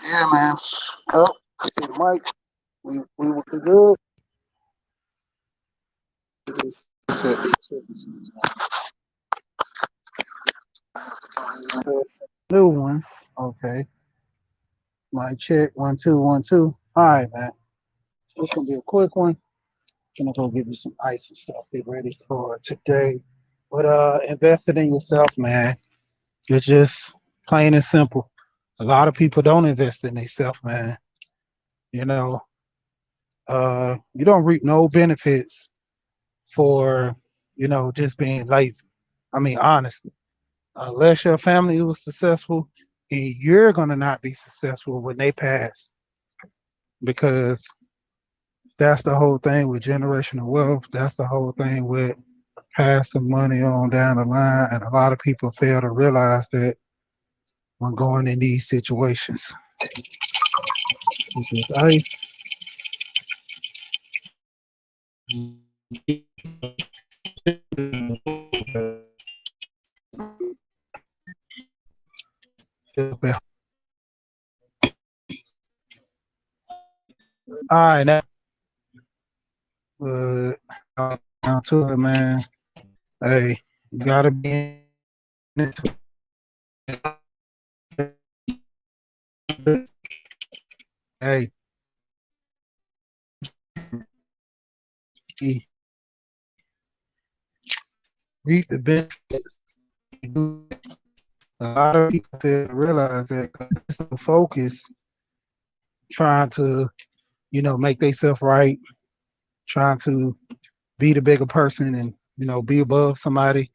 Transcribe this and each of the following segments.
Yeah, man. Oh, I see the mic. We were good. New one. Okay. Mic check. 1 2 1 2. All right, man. This gonna be a quick one. Gonna go give you some ice and stuff. Get ready for today. But investing in yourself, man. It's just plain and simple. A lot of people don't invest in themselves, man. You know, you don't reap no benefits for, just being lazy. I mean, honestly, unless your family was successful, and you're gonna not be successful when they pass, because that's the whole thing with generational wealth. That's the whole thing with passing money on down the line, and a lot of people fail to realize that when going in these situations. This is ice. All right, now, uh, down to it, man. Hey, you gotta be in this. Hey, reap the benefits. A lot of people fail to realize that, 'cause they're so focused trying to, make themselves right, trying to be the bigger person and, be above somebody,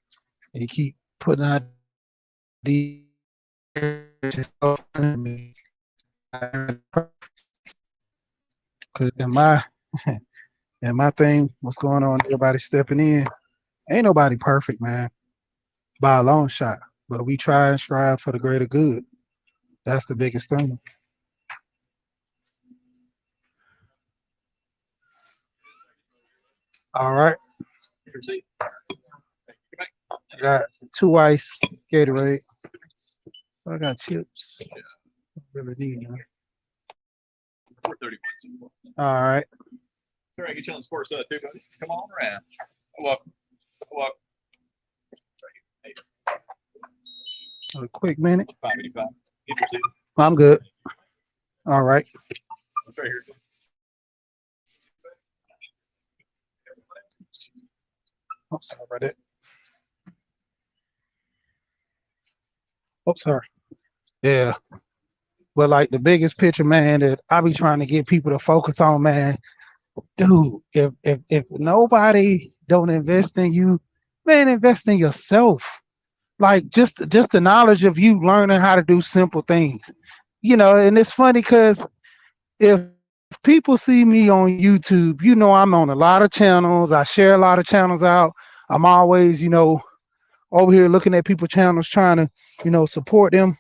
and you keep putting out these because in my thing, what's going on, everybody stepping in. Ain't nobody perfect, man, by a long shot. But we try and strive for the greater good. That's the biggest thing. All right. I got 2 ice Gatorade. So I got chips. Really need them. All right. A quick minute. I'm good. All right. Oh, sorry about that. Oh, sorry. Yeah. But like the biggest picture, man, that I be trying to get people to focus on, man, dude, if nobody don't invest in you, man, invest in yourself. Like just the knowledge of you learning how to do simple things. And it's funny because if people see me on YouTube, I'm on a lot of channels. I share a lot of channels out. I'm always, over here looking at people's channels trying to, support them.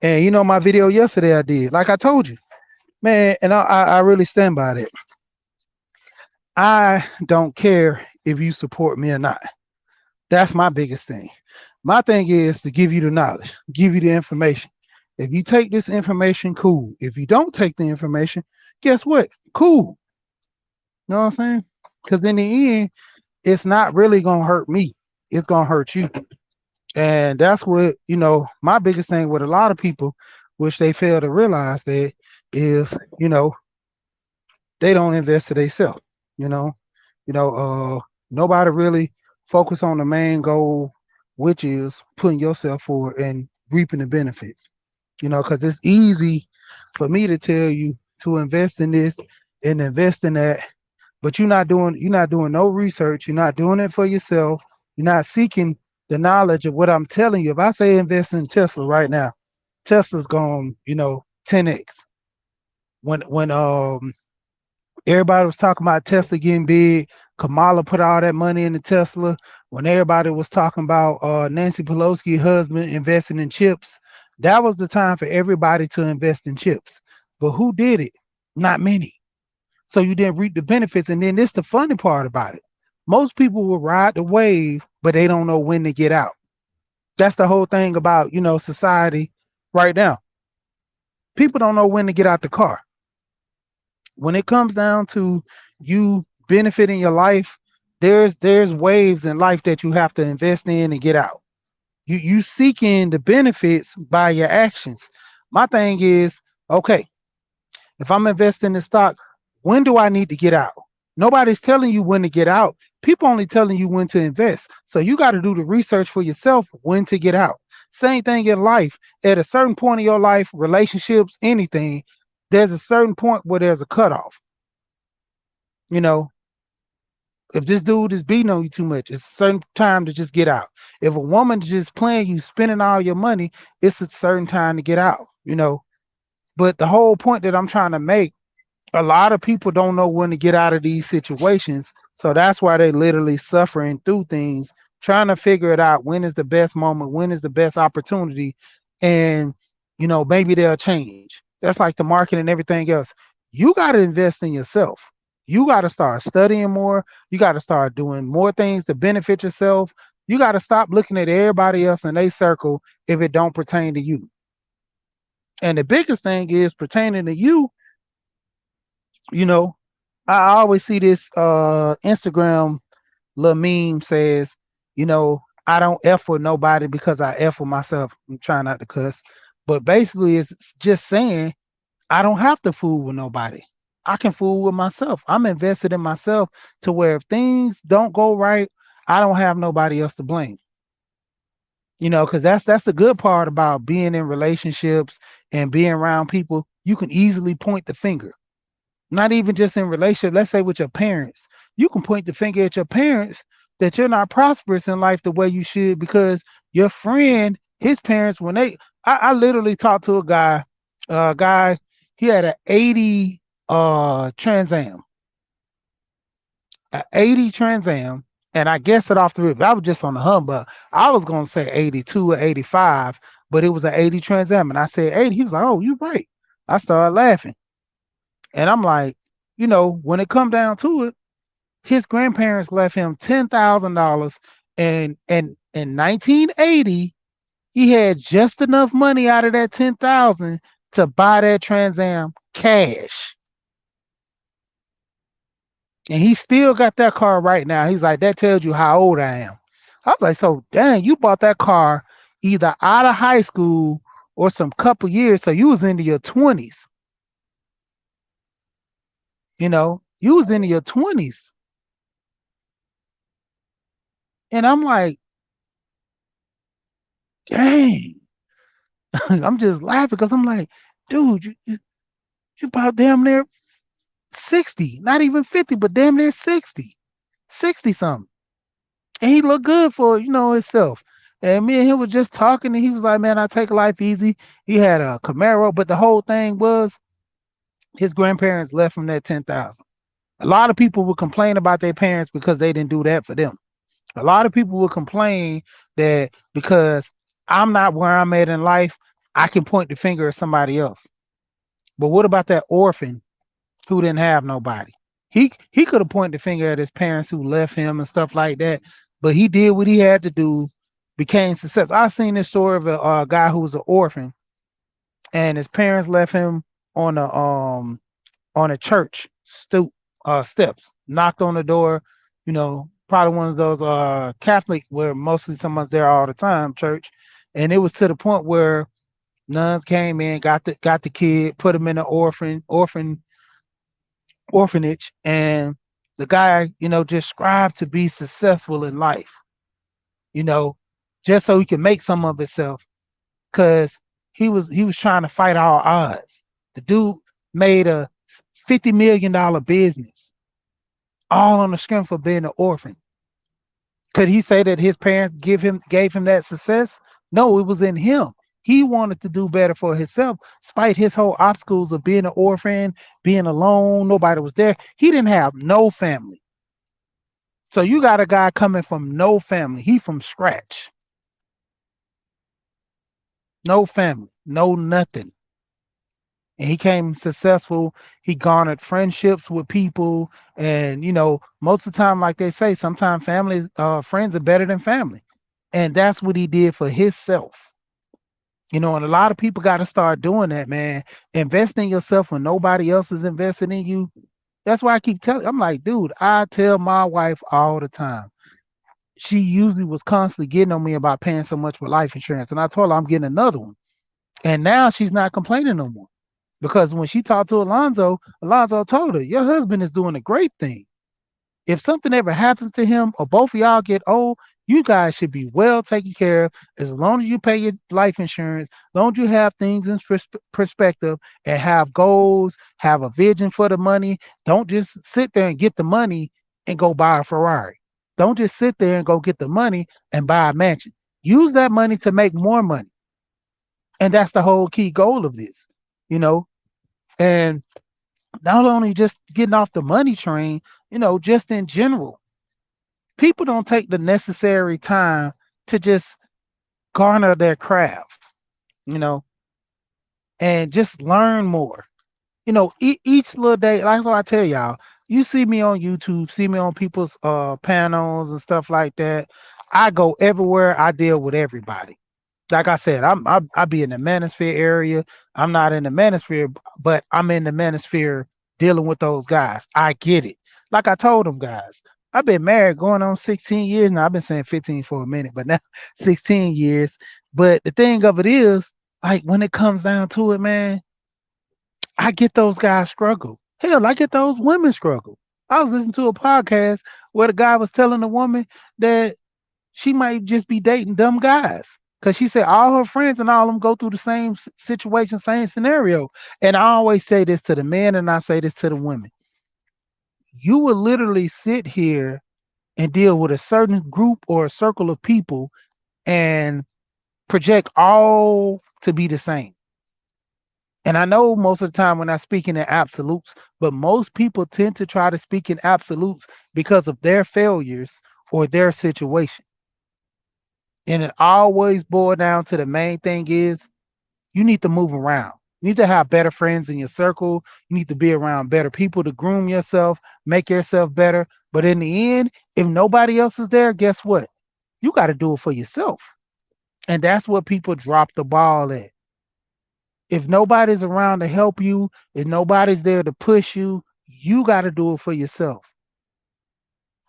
And my video yesterday I did, like I told you, man, and I really stand by that. I don't care if you support me or not. That's my biggest thing. My thing is to give you the knowledge, give you the information. If you take this information, cool. If you don't take the information, guess what? Cool. You know what I'm saying? Because in the end, it's not really gonna hurt me. It's gonna hurt you. And that's what, my biggest thing with a lot of people, which they fail to realize that is, they don't invest in themselves. You know, nobody really focus on the main goal, which is putting yourself forward and reaping the benefits. Because it's easy for me to tell you to invest in this and invest in that, but you're not doing no research. You're not doing it for yourself. You're not seeking the knowledge of what I'm telling you. If I say invest in Tesla right now, Tesla's gone, 10x. When everybody was talking about Tesla getting big, Kamala put all that money into Tesla. When everybody was talking about Nancy Pelosi husband investing in chips, that was the time for everybody to invest in chips. But who did it? Not many. So you didn't reap the benefits. And then this the funny part about it. Most people will ride the wave, but they don't know when to get out. That's the whole thing about, society right now. People don't know when to get out the car. When it comes down to you benefiting your life, there's waves in life that you have to invest in and get out. You seeking the benefits by your actions. My thing is, okay, if I'm investing in stock, when do I need to get out? Nobody's telling you when to get out. People only telling you when to invest. So you got to do the research for yourself when to get out. Same thing in life. At a certain point in your life, relationships, anything, there's a certain point where there's a cutoff. You know, if this dude is beating on you too much, it's a certain time to just get out. If a woman is just playing you, spending all your money, it's a certain time to get out. But the whole point that I'm trying to make, a lot of people don't know when to get out of these situations. So that's why they literally suffering through things, trying to figure it out. When is the best moment? When is the best opportunity? And, maybe they'll change. That's like the market and everything else. You got to invest in yourself. You got to start studying more. You got to start doing more things to benefit yourself. You got to stop looking at everybody else in their circle if it don't pertain to you. And the biggest thing is pertaining to you, you know, I always see this Instagram little meme says, I don't F with nobody because I F with myself. I'm trying not to cuss. But basically it's just saying I don't have to fool with nobody. I can fool with myself. I'm invested in myself to where if things don't go right, I don't have nobody else to blame. Because that's the good part about being in relationships and being around people. You can easily point the finger. Not even just in relationship, let's say with your parents. You can point the finger at your parents that you're not prosperous in life the way you should because your friend, his parents, when I literally talked to a guy, he had an 80 Trans Am, an 80 Trans Am, and I guessed it off the rip. I was just on the humbug. I was gonna say 82 or 85, but it was an 80 Trans Am, and I said 80. He was like, "Oh, you're right." I started laughing. And I'm like, when it come down to it, his grandparents left him $10,000, and in 1980, he had just enough money out of that 10,000 to buy that Trans Am cash, and he still got that car right now. He's like, that tells you how old I am. I was like, so dang, you bought that car either out of high school or some couple years, so you was into your 20s. You was into your 20s, and I'm like, dang. I'm just laughing because I'm like, dude, you about damn near 60, not even 50, but damn near 60, 60 something. And he looked good for, himself. And me and him was just talking, and he was like, man, I take life easy. He had a Camaro, but the whole thing was his grandparents left him that 10,000. A lot of people would complain about their parents because they didn't do that for them. A lot of people would complain that because I'm not where I'm at in life, I can point the finger at somebody else. But what about that orphan who didn't have nobody? He could have pointed the finger at his parents who left him and stuff like that. But he did what he had to do, became success. I seen this story of a guy who was an orphan, and his parents left him on a church stoop steps, knocked on the door, probably one of those Catholic where mostly someone's there all the time, church. And it was to the point where nuns came in, got the kid, put him in an orphanage, and the guy, just strived to be successful in life, you know, just so he could make some of himself, because he was trying to fight all odds. The dude made a $50 million business, all on the strength of being an orphan. Could he say that his parents gave him that success? No, it was in him. He wanted to do better for himself, despite his whole obstacles of being an orphan, being alone, nobody was there. He didn't have no family. So you got a guy coming from no family. He from scratch. No family, no nothing. And he came successful. He garnered friendships with people. And most of the time, like they say, sometimes family, friends are better than family. And that's what he did for himself. And a lot of people got to start doing that, man. Invest in yourself when nobody else is investing in you. That's why I keep telling. I'm like, dude, I tell my wife all the time. She usually was constantly getting on me about paying so much for life insurance, and I told her I'm getting another one. And now she's not complaining no more because when she talked to Alonzo, Alonzo told her, "Your husband is doing a great thing. If something ever happens to him or both of y'all get old, you guys should be well taken care of as long as you pay your life insurance, as long as you have things in perspective and have goals, have a vision for the money. Don't just sit there and get the money and go buy a Ferrari. Don't just sit there and go get the money and buy a mansion. Use that money to make more money." And that's the whole key goal of this, you know. And not only just getting off the money train, just in general, people don't take the necessary time to just garner their craft, you know, and just learn more. Each little day, like so I tell y'all, you see me on YouTube, see me on people's panels and stuff like that. I go everywhere, I deal with everybody. Like I said, I be in the manosphere area. I'm not in the manosphere, but I'm in the manosphere dealing with those guys. I get it. Like I told them guys, I've been married going on 16 years now. I've been saying 15 for a minute, but now 16 years. But the thing of it is, like when it comes down to it, man, I get those guys struggle. Hell, I get those women struggle. I was listening to a podcast where the guy was telling the woman that she might just be dating dumb guys. Cause she said all her friends and all of them go through the same situation, same scenario. And I always say this to the men and I say this to the women. You will literally sit here and deal with a certain group or a circle of people and project all to be the same. And I know most of the time when I'm speaking in absolutes, but most people tend to try to speak in absolutes because of their failures or their situation. And it always boils down to the main thing is you need to move around. You need to have better friends in your circle. You need to be around better people to groom yourself, make yourself better. But in the end, if nobody else is there, guess what? You got to do it for yourself. And that's what people drop the ball at. If nobody's around to help you, if nobody's there to push you, you got to do it for yourself.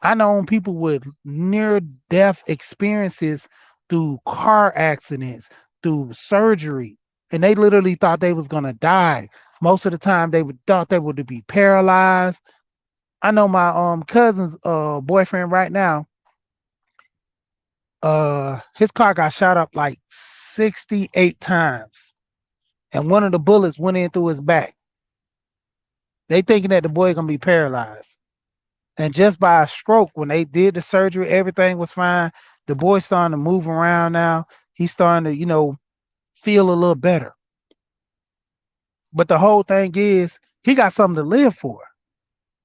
I know people with near death experiences through car accidents, through surgery, and they literally thought they was gonna die. Most of the time thought they would be paralyzed. I know my cousin's boyfriend right now, his car got shot up like 68 times. And one of the bullets went in through his back. They thinking that the boy gonna be paralyzed. And just by a stroke, when they did the surgery, everything was fine. The boy's starting to move around now. He's starting to, feel a little better. But the whole thing is he got something to live for.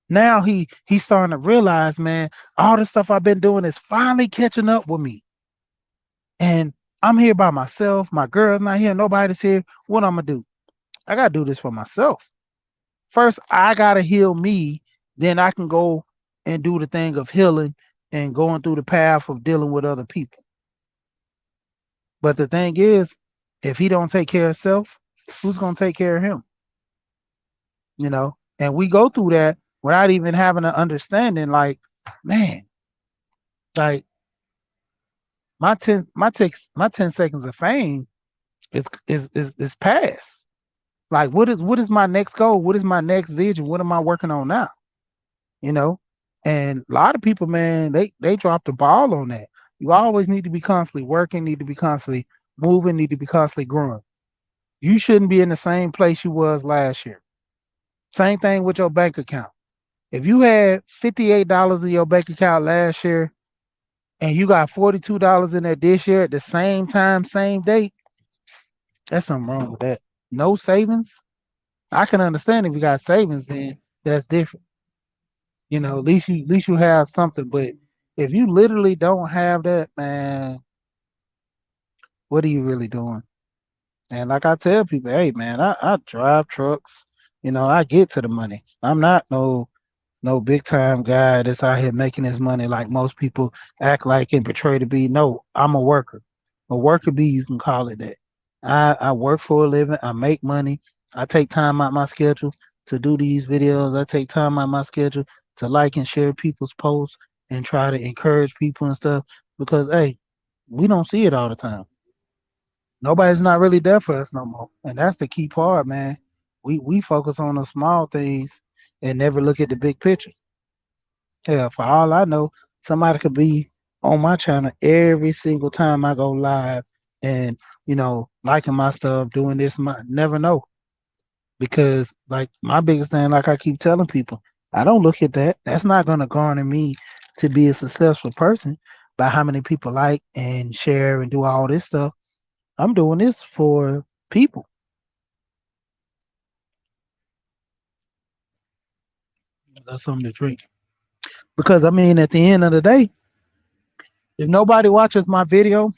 Now he's starting to realize, man, all the stuff I've been doing is finally catching up with me. And I'm here by myself. My girl's not here. Nobody's here. What I'm gonna do? I gotta do this for myself. First, I gotta heal me. Then I can go and do the thing of healing and going through the path of dealing with other people. But the thing is, if he don't take care of himself, who's gonna take care of him? And we go through that without even having an understanding. Like, man, like my 10 seconds of fame is past. Like, what is my next goal? What is my next vision? What am I working on now? You know, and a lot of people, man, they drop the ball on that. You always need to be constantly working, need to be constantly moving, need to be constantly growing. You shouldn't be in the same place you was last year. Same thing with your bank account. If you had $58 in your bank account last year and you got $42 in there this year at the same time, same date, that's something wrong with that. No savings. I can understand if you got savings, then that's different. At least you have something. But if you literally don't have that, man, what are you really doing? And like I tell people, hey man, I drive trucks. I get to the money. I'm not no No big time guy that's out here making his money like most people act like and portray to be. No, I'm a worker. A worker bee, you can call it that. I work for a living. I make money. I take time out my schedule to do these videos. I take time out my schedule to like and share people's posts and try to encourage people and stuff because hey, we don't see it all the time. Nobody's not really there for us no more. And that's the key part, man. We focus on the small things and never look at the big picture. Yeah, for all I know, somebody could be on my channel every single time I go live and, liking my stuff, doing this, my never know. Because like my biggest thing, like I keep telling people, I don't look at that. That's not gonna garner me to be a successful person by how many people like and share and do all this stuff. I'm doing this for people. That's something to drink. Because I mean, at the end of the day, if nobody watches my video,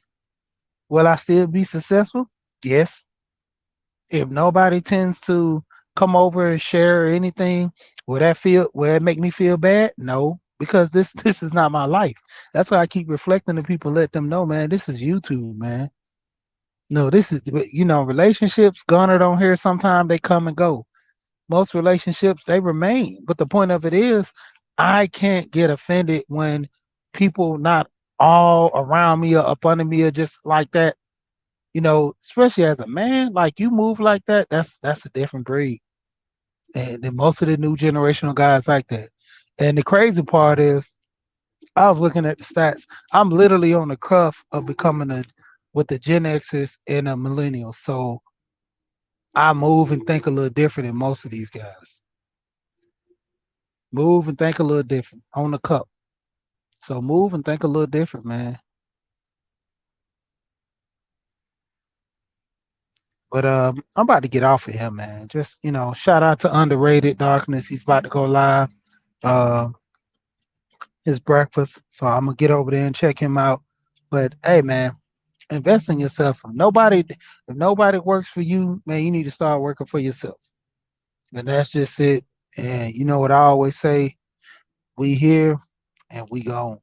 will I still be successful? Yes. If nobody tends to come over and share anything, will it make me feel bad? No, because this is not my life. That's why I keep reflecting to people, let them know, man, this is YouTube, man. No, this is relationships garnered on here. Sometimes they come and go. Most relationships they remain. But the point of it is, I can't get offended when people not all around me or up under me are just like that. Especially as a man, like you move like that, that's a different breed. And then most of the new generational guys like that. And the crazy part is, I was looking at the stats. I'm literally on the cuff of becoming a with the Gen Xers and a millennial. So I move and think a little different than most of these guys. Move and think a little different on the cup. So move and think a little different, man. But I'm about to get off of him, man. Just shout out to Underrated Darkness. He's about to go live. Um, his breakfast. So I'm gonna get over there and check him out. But hey, man, invest in yourself. If nobody works for you, man, you need to start working for yourself. And that's just it. And you know what I always say: we here and we gone.